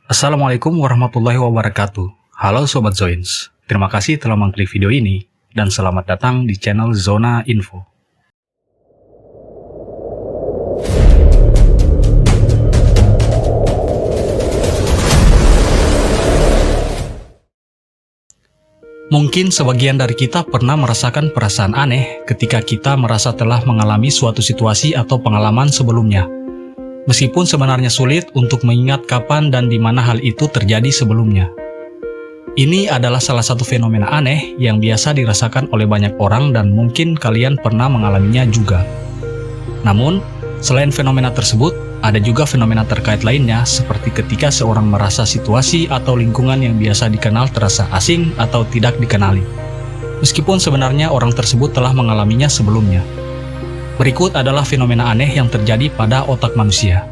Assalamualaikum warahmatullahi wabarakatuh. Halo Sobat Zoins, terima kasih telah mengklik video ini dan selamat datang di channel Zona Info. Mungkin sebagian dari kita pernah merasakan perasaan aneh ketika kita merasa telah mengalami suatu situasi atau pengalaman sebelumnya. Meskipun sebenarnya sulit untuk mengingat kapan dan di mana hal itu terjadi sebelumnya. Ini adalah salah satu fenomena aneh yang biasa dirasakan oleh banyak orang dan mungkin kalian pernah mengalaminya juga. Namun, selain fenomena tersebut, ada juga fenomena terkait lainnya seperti ketika seorang merasa situasi atau lingkungan yang biasa dikenal terasa asing atau tidak dikenali. Meskipun sebenarnya orang tersebut telah mengalaminya sebelumnya. Berikut adalah fenomena aneh yang terjadi pada otak manusia.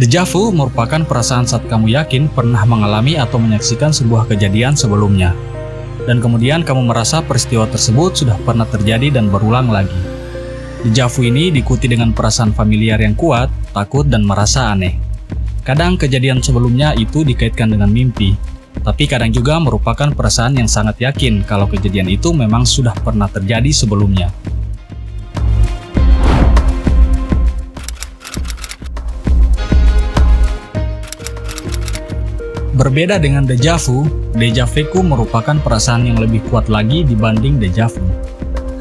Deja vu merupakan perasaan saat kamu yakin pernah mengalami atau menyaksikan sebuah kejadian sebelumnya. Dan kemudian kamu merasa peristiwa tersebut sudah pernah terjadi dan berulang lagi. Deja vu ini diikuti dengan perasaan familiar yang kuat, takut, dan merasa aneh. Kadang kejadian sebelumnya itu dikaitkan dengan mimpi. Tapi kadang juga merupakan perasaan yang sangat yakin kalau kejadian itu memang sudah pernah terjadi sebelumnya. Berbeda dengan deja vu merupakan perasaan yang lebih kuat lagi dibanding deja vu.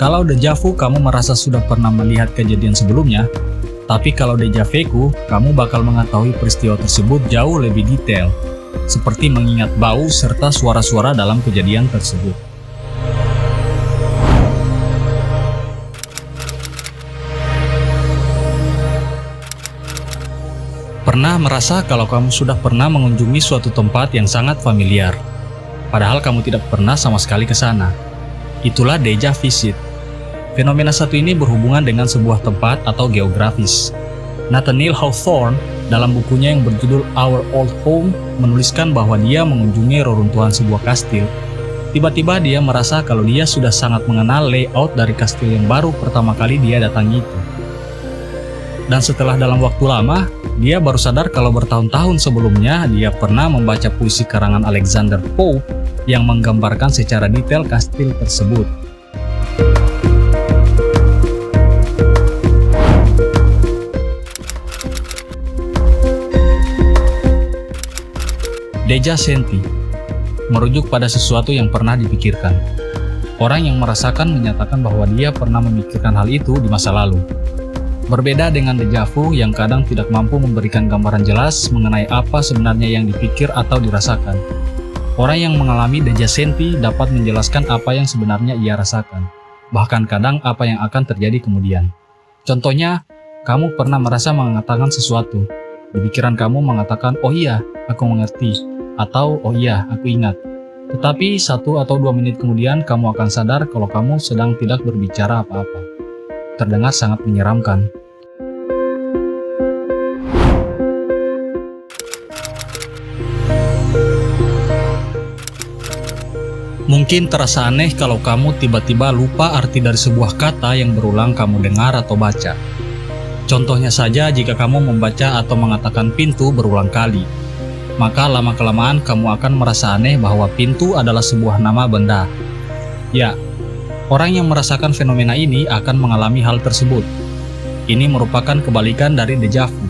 Kalau deja vu kamu merasa sudah pernah melihat kejadian sebelumnya, tapi kalau deja vu kamu bakal mengetahui peristiwa tersebut jauh lebih detail. Seperti mengingat bau serta suara-suara dalam kejadian tersebut. Pernah merasa kalau kamu sudah pernah mengunjungi suatu tempat yang sangat familiar, padahal kamu tidak pernah sama sekali ke sana. Itulah deja visit. Fenomena satu ini berhubungan dengan sebuah tempat atau geografis. Nathaniel Hawthorne dalam bukunya yang berjudul Our Old Home menuliskan bahwa dia mengunjungi reruntuhan sebuah kastil. Tiba-tiba dia merasa kalau dia sudah sangat mengenal layout dari kastil yang baru pertama kali dia datangi itu. Dan setelah dalam waktu lama, dia baru sadar kalau bertahun-tahun sebelumnya dia pernah membaca puisi karangan Alexander Pope yang menggambarkan secara detail kastil tersebut. Deja senti merujuk pada sesuatu yang pernah dipikirkan. Orang yang merasakan menyatakan bahwa dia pernah memikirkan hal itu di masa lalu. Berbeda dengan deja vu yang kadang tidak mampu memberikan gambaran jelas mengenai apa sebenarnya yang dipikir atau dirasakan. Orang yang mengalami deja senti dapat menjelaskan apa yang sebenarnya ia rasakan, bahkan kadang apa yang akan terjadi kemudian. Contohnya, kamu pernah merasa mengatakan sesuatu. Di pikiran kamu mengatakan, "Oh iya, aku mengerti." Atau, "Oh iya, aku ingat." Tetapi 1 atau 2 menit kemudian kamu akan sadar kalau kamu sedang tidak berbicara apa-apa. Terdengar sangat menyeramkan. Mungkin terasa aneh kalau kamu tiba-tiba lupa arti dari sebuah kata yang berulang kamu dengar atau baca. Contohnya saja jika kamu membaca atau mengatakan pintu berulang kali. Maka lama-kelamaan kamu akan merasa aneh bahwa pintu adalah sebuah nama benda. Ya, orang yang merasakan fenomena ini akan mengalami hal tersebut. Ini merupakan kebalikan dari deja vu,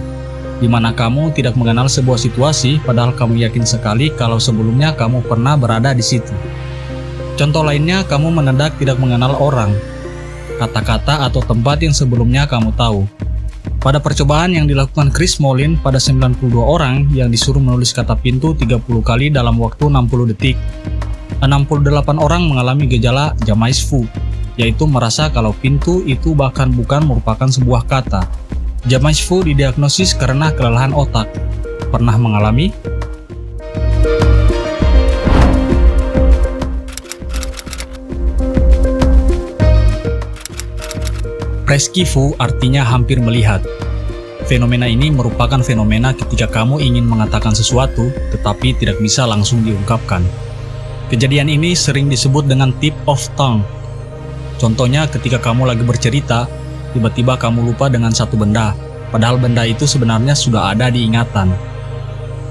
di mana kamu tidak mengenal sebuah situasi padahal kamu yakin sekali kalau sebelumnya kamu pernah berada di situ. Contoh lainnya, kamu mendadak tidak mengenal orang, kata-kata atau tempat yang sebelumnya kamu tahu. Pada percobaan yang dilakukan Chris Moline pada 92 orang yang disuruh menulis kata pintu 30 kali dalam waktu 60 detik, 68 orang mengalami gejala jamais vu, yaitu merasa kalau pintu itu bahkan bukan merupakan sebuah kata. Jamais vu didiagnosis karena kelelahan otak. Pernah mengalami? Presque vu artinya hampir melihat. Fenomena ini merupakan fenomena ketika kamu ingin mengatakan sesuatu, tetapi tidak bisa langsung diungkapkan. Kejadian ini sering disebut dengan tip of tongue. Contohnya ketika kamu lagi bercerita, tiba-tiba kamu lupa dengan satu benda, padahal benda itu sebenarnya sudah ada di ingatan.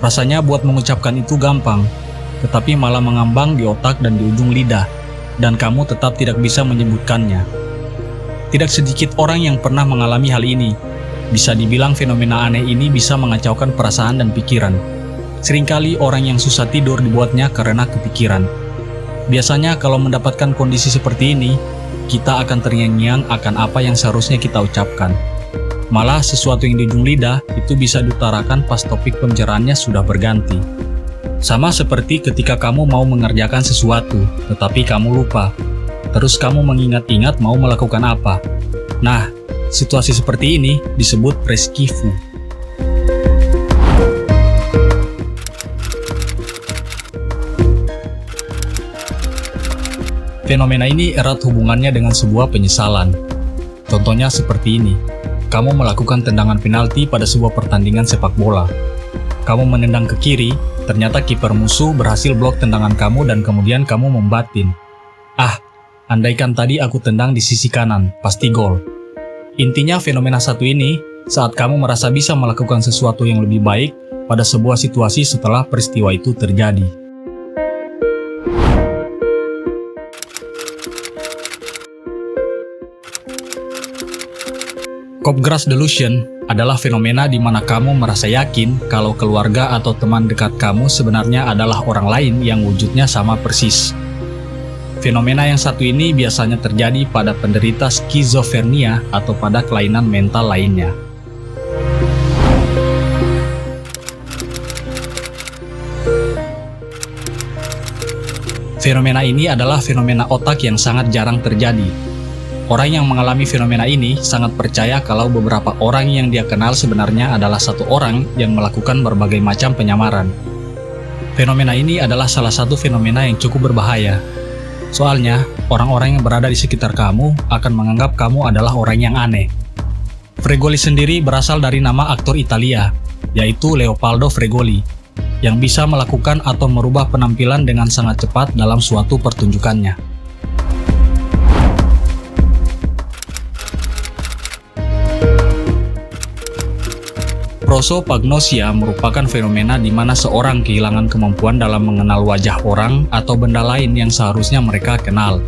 Rasanya buat mengucapkan itu gampang, tetapi malah mengambang di otak dan di ujung lidah, dan kamu tetap tidak bisa menyebutkannya. Tidak sedikit orang yang pernah mengalami hal ini. Bisa dibilang fenomena aneh ini bisa mengacaukan perasaan dan pikiran. Seringkali orang yang susah tidur dibuatnya karena kepikiran. Biasanya kalau mendapatkan kondisi seperti ini, kita akan terngiang-ngiang akan apa yang seharusnya kita ucapkan. Malah sesuatu yang di ujung lidah itu bisa diutarakan pas topik pembicaraannya sudah berganti. Sama seperti ketika kamu mau mengerjakan sesuatu, tetapi kamu lupa. Terus kamu mengingat-ingat mau melakukan apa. Nah, situasi seperti ini disebut reskifu. Fenomena ini erat hubungannya dengan sebuah penyesalan. Contohnya seperti ini. Kamu melakukan tendangan penalti pada sebuah pertandingan sepak bola. Kamu menendang ke kiri, ternyata kiper musuh berhasil blok tendangan kamu dan kemudian kamu membatin. Andaikan tadi aku tendang di sisi kanan, pasti gol. Intinya fenomena satu ini, saat kamu merasa bisa melakukan sesuatu yang lebih baik pada sebuah situasi setelah peristiwa itu terjadi. Capgras delusion adalah fenomena di mana kamu merasa yakin kalau keluarga atau teman dekat kamu sebenarnya adalah orang lain yang wujudnya sama persis. Fenomena yang satu ini biasanya terjadi pada penderita skizofrenia atau pada kelainan mental lainnya. Fenomena ini adalah fenomena otak yang sangat jarang terjadi. Orang yang mengalami fenomena ini sangat percaya kalau beberapa orang yang dia kenal sebenarnya adalah satu orang yang melakukan berbagai macam penyamaran. Fenomena ini adalah salah satu fenomena yang cukup berbahaya. Soalnya, orang-orang yang berada di sekitar kamu akan menganggap kamu adalah orang yang aneh. Fregoli sendiri berasal dari nama aktor Italia, yaitu Leopoldo Fregoli, yang bisa melakukan atau merubah penampilan dengan sangat cepat dalam suatu pertunjukannya. Prosopagnosia merupakan fenomena di mana seorang kehilangan kemampuan dalam mengenal wajah orang atau benda lain yang seharusnya mereka kenal.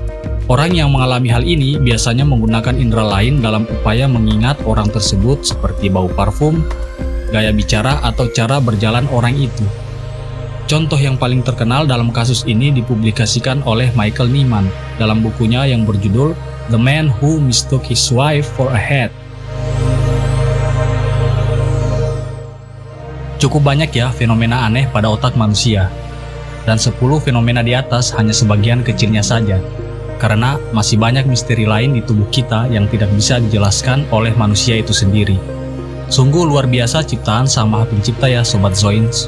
Orang yang mengalami hal ini biasanya menggunakan indera lain dalam upaya mengingat orang tersebut seperti bau parfum, gaya bicara, atau cara berjalan orang itu. Contoh yang paling terkenal dalam kasus ini dipublikasikan oleh Michael Nyman dalam bukunya yang berjudul The Man Who Mistook His Wife for a Hat. Cukup banyak ya fenomena aneh pada otak manusia. Dan 10 fenomena di atas hanya sebagian kecilnya saja. Karena masih banyak misteri lain di tubuh kita yang tidak bisa dijelaskan oleh manusia itu sendiri. Sungguh luar biasa ciptaan Sang Maha Pencipta ya Sobat Zoins.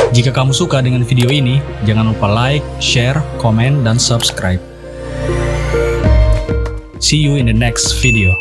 Jika kamu suka dengan video ini, jangan lupa like, share, komen, dan subscribe. See you in the next video.